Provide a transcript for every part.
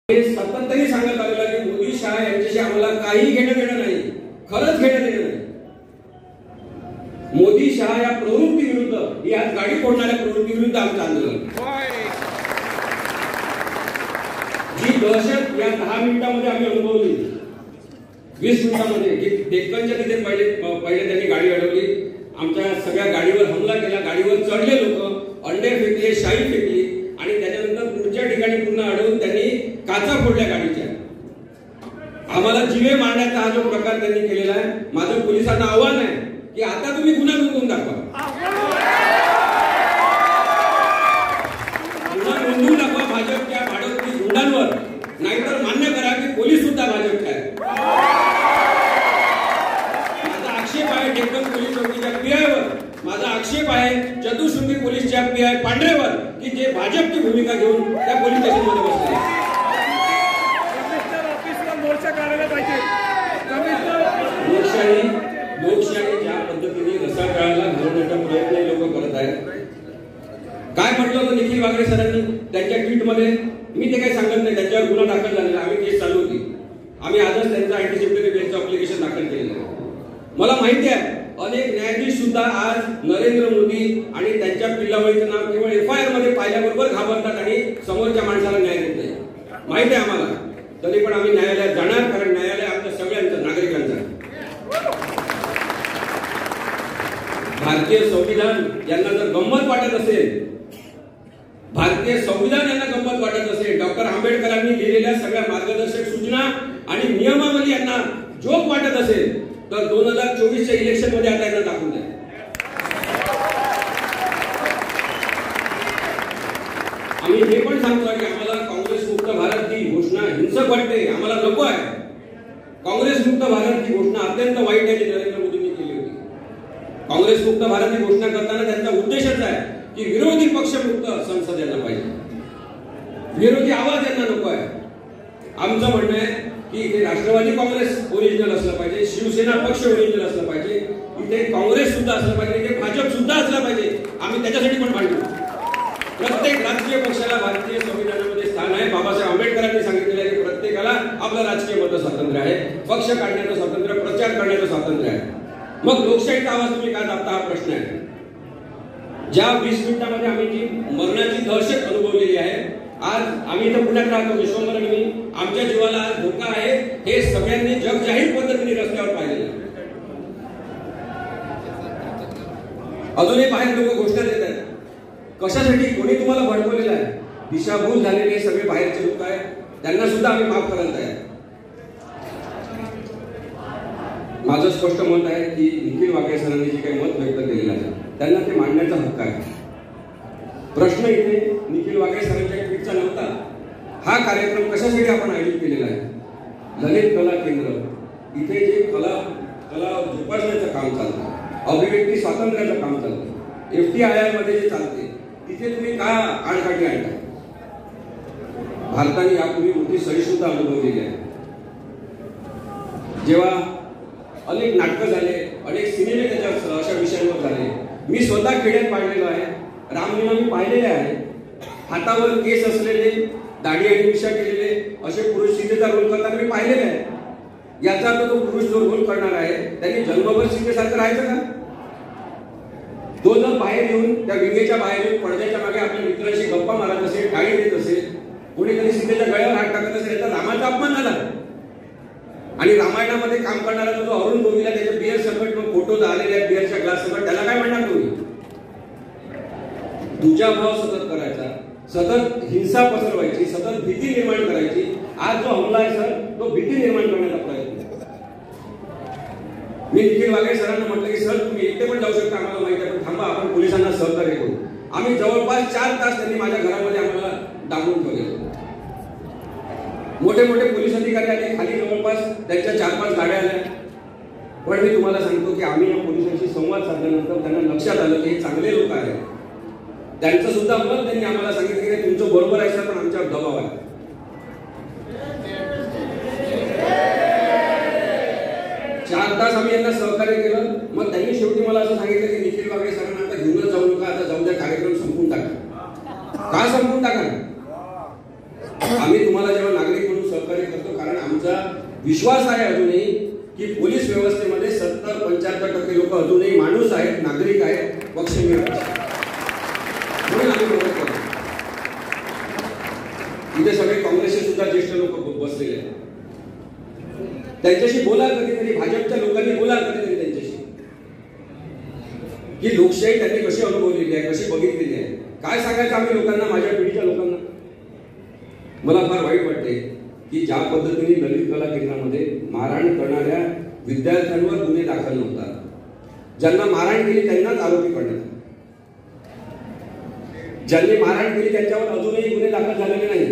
सातत्याने सांगत आलेला की मोदी शहा यांच्याशी आम्हाला काही घेणं देणं नाही, खरंच घेणं देणं नाही. मोदी शहा या प्रवृत्ती विरुद्ध, ही आज गाडी फोडणाऱ्या प्रवृत्ती विरुद्ध आमचं आंदोलन. जी दहशत या 10 मिनिटांमध्ये आम्ही अनुभवली, 20 मिनिटांमध्ये जी डेक्कनच्या तिथे पहिले त्यांनी गाडी अडवली, आमच्या सगळ्या गाडीवर हमला केला, गाडीवर चढले लोक, अंडे फेकले, शाई फेकली आणि त्याच्यानंतर पुढच्या ठिकाणी पुन्हा अडवून त्यांनी काचा फोडल्या गाडीच्या. आम्हाला जीवे मारण्याचा हा जो प्रकार त्यांनी केलेला आहे, माझं पोलिसांना आव्हान आहे की आता तुम्ही गुन्हा नोंदवून दाखवा, गुन्हा नोंदवून दाखवा भाजपच्या भाडोत्री गुंडांवर, नाहीतर मान्य करा की पोलीस सुद्धा भाजपचे आहेत. माझा आक्षेप आहे डेक्कन पोलीस चौकीच्या पीआयवर, माझा आक्षेप आहे चतुश्रुंगी पोलीसच्या पीआय पांढरेवर की जे भाजपची भूमिका घेऊन त्या पोलीस स्टेशनमध्ये बसले. लोकशाही ज्या पद्धतीने रसाळाला घालवण्याचा प्रयत्न लोक करत आहेत. काय म्हटलं होतं निखिल वागरे सरांनी त्यांच्या ट्विटमध्ये, मी ते काही सांगत नाही, त्यांच्यावर गुन्हा दाखल झालेला, आम्ही केस चालू होती, आम्ही आजच त्यांचं अँटीसिपेटरी बेलचं अप्लिकेशन दाखल केलेलं आहे. मला माहिती आहे अनेक न्यायाधीश सुद्धा आज नरेंद्र मोदी आणि त्यांच्या पिल्लावळीचं नाव केवळ एफआयआर मध्ये पाहिल्याबरोबर घाबरतात आणि समोरच्या माणसाला न्याय देत नाही. माहिती आहे आम्हाला, तरी पण आम्ही न्यायालयात जाणार, कारण न्यायालय आमच्या सगळ्यांचं, नागरिकांचं. भारतीय संविधान यांना जर गंमत वाटत असेल, भारतीय संविधान यांना गंमत वाटत असेल, डॉक्टर आंबेडकरांनी लिहिलेल्या सगळ्या मार्गदर्शक सूचना आणि नियमावली यांना जोक वाटत असेल, तर 2024च्या इलेक्शन मध्ये आता यांना दाखवून द्या. आम्ही हे पण सांगतो की आम्हाला काँग्रेस मुक्त भारत ही घोषणा हिंसक वाटते, आम्हाला नको आहे. काँग्रेस मुक्त भारत ही घोषणा अत्यंत वाईट आहे जी नरेंद्र मोदींनी केली होती. काँग्रेस मुक्त भारत ही घोषणा करताना त्यांचा उद्देशच आहे की विरोधी पक्ष मुक्त संसद यांना पाहिजे, विरोधी आवाज यांना नको आहे. आमचं म्हणणं आहे की इथे राष्ट्रवादी काँग्रेस ओरिजिनल असलं पाहिजे, शिवसेना पक्ष ओरिजिनल असलं पाहिजे, इथे काँग्रेस सुद्धा असलं पाहिजे, इथे भाजप सुद्धा असलं पाहिजे. आम्ही त्याच्यासाठी पण भांडू. प्रत्येक राजकीय पक्षाला भारतीय संविधानामध्ये स्थान आहे. बाबासाहेब आंबेडकरांनी सांगितलेलं आहे की प्रत्येकाला आपलं राजकीय मत स्वातंत्र्य आहे, पक्ष काढण्याचं स्वातंत्र्य, प्रचार करण्याचं स्वातंत्र्य आहे. मग लोकशाहीचा आवाज तुम्ही का दाबता हा प्रश्न आहे. ज्या 20 मिनिटांमध्ये आम्ही जी मरणाची दहशत अनुभवलेली आहे, आज आम्ही इथं पुण्यात राहतो, विश्वंभर आणि मी, आमच्या जीवाला आज धोका आहे हे सगळ्यांनी जग जाहीर पद्धतीने रस्त्यावर पाहिलेलं आहे. अजूनही बाहेर लोक घोषणा देत आहेत. कशासाठी, कोणी तुम्हाला भडकवलेलं आहे? दिशाभूल झालेले सगळे बाहेरचे लोक आहेत, त्यांना सुद्धा आम्ही माफ करायला आहे. माझं स्पष्ट मत आहे की निखिल वागरे सरांनी जे काही मत व्यक्त केलेलं आहे त्यांना ते मांडण्याचा हक्क आहे. प्रश्न इथे निखिल वागरे सरांच्या ट्विटचा नव्हता. हा कार्यक्रम कशासाठी आपण आयोजित केलेला आहे? ललित कला केंद्र, इथे जे कला जोपासण्याचं काम चालतं, अभिव्यक्ती स्वातंत्र्याचं काम चालतं, FTIR मध्ये जे चालते, तिथे तुम्ही का आडकाठी आणता? भारताने यापूर्वी मोठी सहिष्णुता अनुभवलेली आहे. जेव्हा अनेक नाटकं झाले, अनेक सिनेमे त्याच्या अशा विषयांवर झाले. मी स्वतः खेड्यात पाहिलेलं आहे, रामलीला मी पाहिलेले आहे. हातावर केस असलेले, दाढी आणि मिशा केलेले असे पुरुष सीतेचा रोल करताना मी पाहिलेले आहे. याचा अर्थ तो पुरुष जो रोल करणार आहे त्यांनी जन्मभर सीतेसारखं राहायचं का? तो जर बाहेर येऊन, त्या विंगेच्या बाहेर येऊन पडद्याच्या मागे आपल्या मित्राशी गप्पा मारत असेल, टाळी देत असेल, कोणीतरी सीतेच्या गळ्यावर हात टाकत असेल, तर रामाचा अपमान झाला. आणि रामायणामध्ये काम करणारा जो अरुण गोविला त्याच्या बियर सकट मग फोटो आलेल्या बियरच्या ग्लास सकट, त्याला काय म्हणणार तुम्ही? दुजाभाव सतत करायचा, सतत हिंसा पसरवायची, सतत भीती निर्माण करायची. आज जो हमला आहे सर, तो भीती निर्माण करण्याचा प्रयत्न. मी निखिल वागरे सरांना म्हटलं की सर तुम्ही एकटे पण जाऊ शकता, आम्हाला माहिती आहे, पण थांबा, आपण पोलिसांना सहकार्य करू. आम्ही जवळपास 4 तास त्यांनी माझ्या घरामध्ये आम्हाला डांबून ठेवले. मोठे मोठे पोलीस अधिकारी आले, खाली जवळपास त्यांच्या 4-5 गाड्या आल्या. पण मी तुम्हाला सांगतो की आम्ही या पोलिसांशी संवाद साधल्यानंतर त्यांना लक्षात आलं की हे चांगले लोक आहेत. त्यांचं सुद्धा मत त्यांनी आम्हाला सांगितलं की तुमचं बरोबर आहे सर, पण आमच्यावर दबाव आहे. 4 तास आम्ही यांना सहकार्य केलं. मग त्यांनी शेवटी मला असं सांगितलं की निखिल वागरे सरांना आता घेऊनच जाऊ नका, आता जाऊ द्या, कार्यक्रम संपून टाका. का संपून टाका? आम्ही तुम्हाला जेव्हा नागरिक विश्वास आहे अजूनही की पोलीस व्यवस्थेमध्ये 70-75% लोक अजूनही माणूस आहेत, नागरिक आहेत, पक्षमीय म्हणून आम्ही मदत करतो. इथे सगळे काँग्रेसचे सुद्धा ज्येष्ठ लोक बसलेले आहेत. त्यांच्याशी बोला कधीतरी, भाजपच्या लोकांनी बोला कधीतरी त्यांच्याशी की लोकशाही त्यांनी कशी अनुभवलेली आहे, कशी बघितलेली आहे. काय सांगायचं आम्ही लोकांना, माझ्या पिढीच्या लोकांना. मला फार वाईट वाटते की ज्या पद्धतीने ललित कला केंद्रामध्ये मारहाण करणाऱ्या विद्यार्थ्यांवर गुन्हे दाखल नव्हतात, ज्यांना मारहाण केली त्यांनाच आरोपी करण्यात, ज्यांनी मारहाण केली त्यांच्यावर अजूनही गुन्हे दाखल झालेले नाही.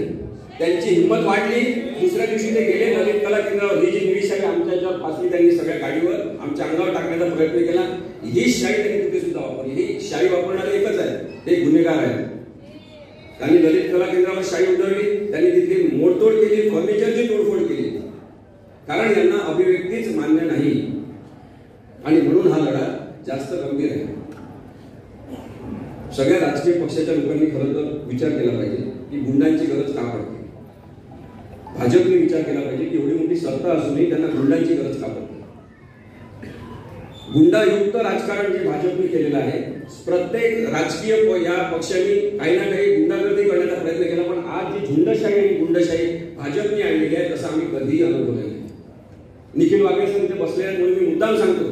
त्यांची हिंमत वाढली, दुसऱ्या दिवशी ते गेले ललित कला केंद्रावर. ही जी निळी शाई आमच्या याच्यावर फासली त्यांनी सगळ्या गाडीवर, आमच्या अंगावर टाकण्याचा प्रयत्न केला. ही शाई त्यांनी तिथे सुद्धा वापरली. ही शाई वापरणारे एकच आहे, ते गुन्हेगार आहेत. त्यांनी ललित कला केंद्रावर शाई उधळली, त्यांनी तिथे मोडतोड केली, फर्निचरची तोडफोड केली, कारण यांना अभिव्यक्तीच मान्य नाही. आणि म्हणून हा लढा जास्त गंभीर आहे. सगळ्या राजकीय पक्षाच्या लोकांनी खरं तर विचार केला पाहिजे की गुंडांची गरज का पडते. भाजपने विचार केला पाहिजे की एवढी मोठी सत्ता असूनही त्यांना गुंडांची गरज का पडते. गुंडायुक्त राजकारण जे भाजपने केलेलं आहे, प्रत्येक राजकीय या पक्षांनी काही ना काही गुंडागर्दी करण्याचा प्रयत्न केला, पण आज जी झुंडशाही आणि गुंडशाही भाजपने आणलेली आहे तसं आम्ही कधीही अनुभवलं नाही. निखिल वागळे सर इथे बसले आहेत म्हणून मी मुद्दाम सांगतो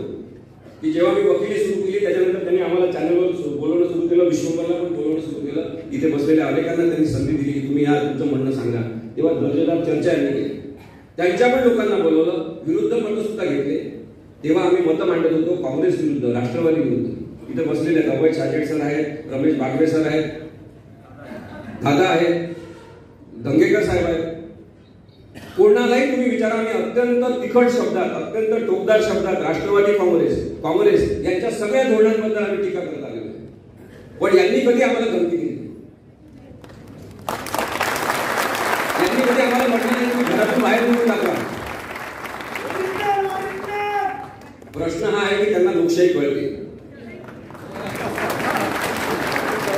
की जेव्हा मी वकिली सुरू केली त्याच्यानंतर त्यांनी आम्हाला चॅनलवर बोलवणं सुरू केलं, विश्वंभरला पण बोलवणं सुरू केलं. इथे बसलेल्या अनेकांना त्यांनी संधी दिली की तुम्ही या तुमचं म्हणणं सांगा. तेव्हा दर्जेदार चर्चा यांनी केली. त्यांच्या पण लोकांना बोलवलं, विरुद्ध मतं सुद्धा घेतले. तेव्हा आम्ही मतं मांडत होतो काँग्रेस विरुद्ध, राष्ट्रवादी विरुद्ध. इथे बसलेले अभय छाजेड सर आहेत, रमेश बागवे सर आहेत, दादा आहेत, दंगेकर साहेब आहेत. कोणालाही तुम्ही विचारा, आम्ही अत्यंत तिखट शब्दात, अत्यंत टोकदार शब्दात राष्ट्रवादी काँग्रेस यांच्या सगळ्या धोरणांबद्दल आम्ही टीका करत आलेलो आहे. पण यांनी कधी आम्हाला धमकी दिली, यांनी कधी आम्हाला म्हटलं नाही की घरातून बाहेर निघून टाका. प्रश्न हा आहे की त्यांना लोकशाही कळते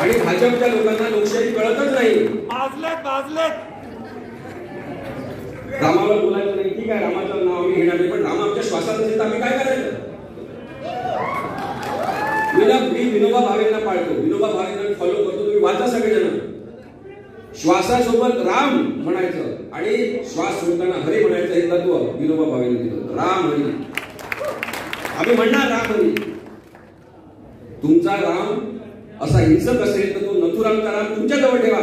आणि भाजपच्या लोकांना लोकशाही कळतच नाही. रामाला बोलायचं नाही, ठीक आहे, रामाचं नाव आम्ही घेणार नाही, पण राम आमच्या श्वासात असेल तर आम्ही काय करायचं. मी विनोबा भावेंना पाळतो, विनोबा भावेंना फॉलो करतो. तुम्ही वाचा सगळेजण. श्वासासोबत राम म्हणायचं आणि श्वास सोडताना हरी म्हणायचं, हे तत्व विनोबा भावेंनी दिलं. राम हरी, आम्ही म्हणणार राम हरी. तुमचा राम असा हिंसक असेल तर तो नथुरामचा राम तुमच्या जवळ ठेवा.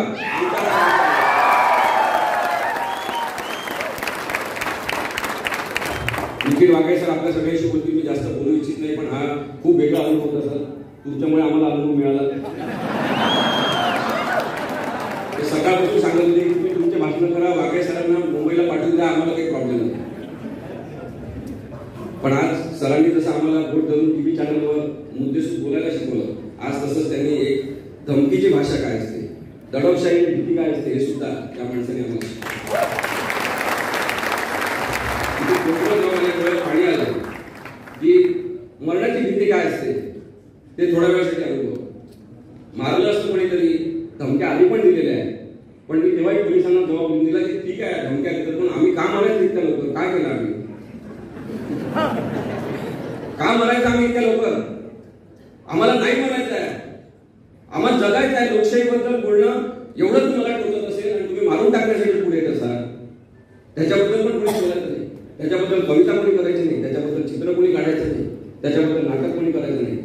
निखिल वागळे सर आपल्या सगळ्यांशी बोलतील, मी जास्त बोलू इच्छित नाही, पण हा खूप वेगळा अनुभव होता सर. तुमच्यामुळे आम्हाला अनुभव मिळाला. ते सकाळपासून सांगत होते की तुम्ही तुमचे भाषण करा, वागळे सरांना मुंबईला पाठवून द्या, आम्हाला काही प्रॉब्लेम नाही. पण आज सरांनी जसं आम्हाला बोट धरून टीव्ही चॅनलवर मुद्देसूद बोलायला शिकवलं, आज तसंच त्यांनी एक धमकीची भाषा काय असते, दडपशाही भीती काय असते, हे सुद्धा त्या माणसाने आम्हाला पाणी आलं की मरणाची भीती काय असते ते थोड्या वेळासाठी अनुभव. मारलं असतं कोणीतरी, धमक्या आधी पण दिलेल्या आहेत, पण मी तेव्हाही पोलिसांना जबाब दिला की ठीक आहे धमक्या देतात, पण आम्ही का मारायचं इतक्या लवकर, काय केलं आम्ही, का मारायचं आम्ही इतक्या लवकर. आम्हाला नाही मारायचं आहे, आम्हाला जगायचं आहे. लोकशाहीबद्दल बोलणं एवढंच तुम्हाला टोचत असेल आणि तुम्ही मारून टाकण्यासाठी पुढे येत असाल, त्याच्याबद्दल पण कोणी बोलायचं नाही, त्याच्याबद्दल कविता कोणी करायची नाही, त्याच्याबद्दल चित्र कोणी काढायचं नाही, त्याच्याबद्दल नाटक कोणी करायचं नाही.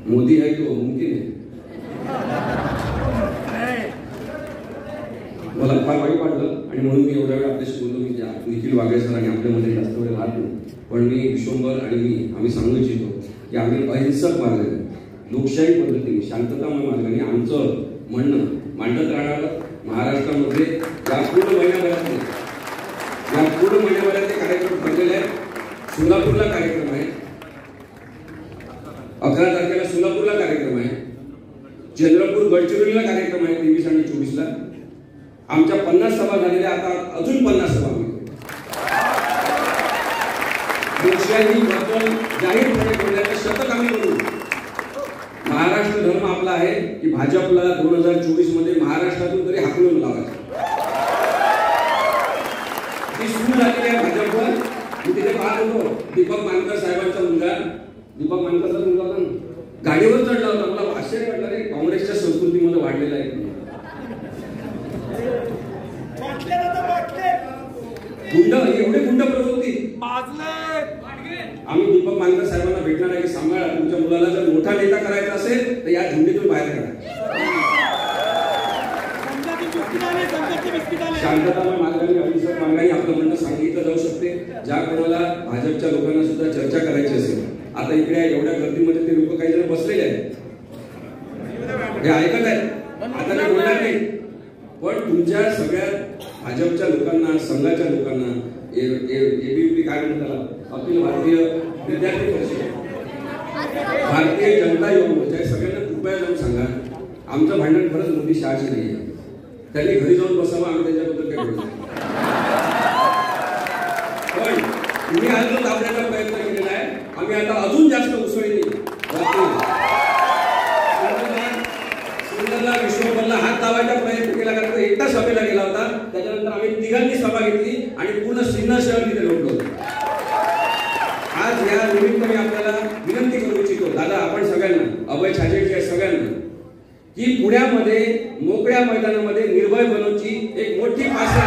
मोदी आहे तो मुमकिन आहे. मला फार वाईट वाटलं आणि म्हणून मी एवढ्या वेळ आपल्याशी बोललो की निखिल वागळे सर आणि आपल्यामध्ये जास्त वेळ राहत नाही, पण मी विश्वंभर आणि आम्ही सांगू इच्छितो की आम्ही अहिंसक मार्गाने, लोकशाही पद्धतीने, शांततामय मार्गाने आमचं म्हणणं मांडत राहणार. महाराष्ट्रामध्ये या पूर्ण महिन्याभराचे कार्यक्रम ठरलेले आहेत. सोलापूरला कार्यक्रम आहे, 11 तारखेला सोलापूरला कार्यक्रम आहे, चंद्रपूर गडचिरोलीला कार्यक्रम आहे 23 आणि 24ला. आमच्या 50 सभा झालेल्या, आता अजून 50 सभा होईल. लोकशाहीबद्दल जाहीरपणे बोलण्याचं शपथ आम्ही करू. महाराष्ट्र धर्म आपला आहे की भाजपला 2024 मध्ये महाराष्ट्रातून तरी हाकलून लावायचं. ती सून झालेली आहे भाजपवर. मी तिथे पाहत होतो दीपक मानकर साहेबांचा मुलगा, दीपक मानकरचा मुलगा होता ना, गाडीवर चढला होता. मला आश्चर्य वाटलं रे, काँग्रेसच्या संस्कृतीमध्ये वाढलेला आहे. गुंड, एवढे गुंड प्रवृत्ती. आम्ही दीपक मानकर साहेबांना भेटणार आहे की सांभाळा, तुमच्या मुलाला जर मोठा नेता करायचा असेल तर या झुंडीतून बाहेर काढा. शांततामय मार्गाने अहिंसक मार्गाने आपलं म्हणणं सांगितलं जाऊ शकते. ज्या कोणाला भाजपच्या लोकांना सुद्धा चर्चा करायची असेल, आता इकडे एवढ्या गर्दीमध्ये ते लोक काही जण बसलेले आहेत, हे ऐकत आहेत, आता ते बोलणार नाही. पण तुमच्या सगळ्या भाजपच्या लोकांना, संघाच्या लोकांना, एबीव्हीपी काय म्हणतात त्याला, अखिल भारतीय विद्यार्थी परिषद, भारतीय जनता युवा मोर्चा, सगळ्यांना कृपया जाऊन सांगा आमचं भांडण खरंच मोदी शहाची नाहीये. त्यांनी घरी जाऊन बसावं, आम्ही त्याच्याबद्दल काही बोलतो. पण तुम्ही आज जो दाबण्याचा प्रयत्न केलेला आहे, आम्ही आता अजून जास्त उसळीने सुंदरला विश्वभरला हात लावायचा प्रयत्न केला, कारण तो एकटा सभेला गेला होता. त्याच्यानंतर आम्ही तिघांनी सभा घेतली आणि पूर्ण श्रीनगर शहर तिथे लोटलो. आज या निमित्त मी आपल्याला विनंती करू इच्छितो, दादा आपण सगळ्यांना, अभय छाजेडच्या सगळ्यांना, की पुण्यामध्ये मोकळ्या मैदानामध्ये निर्भय बनवची एक मोठी भाषा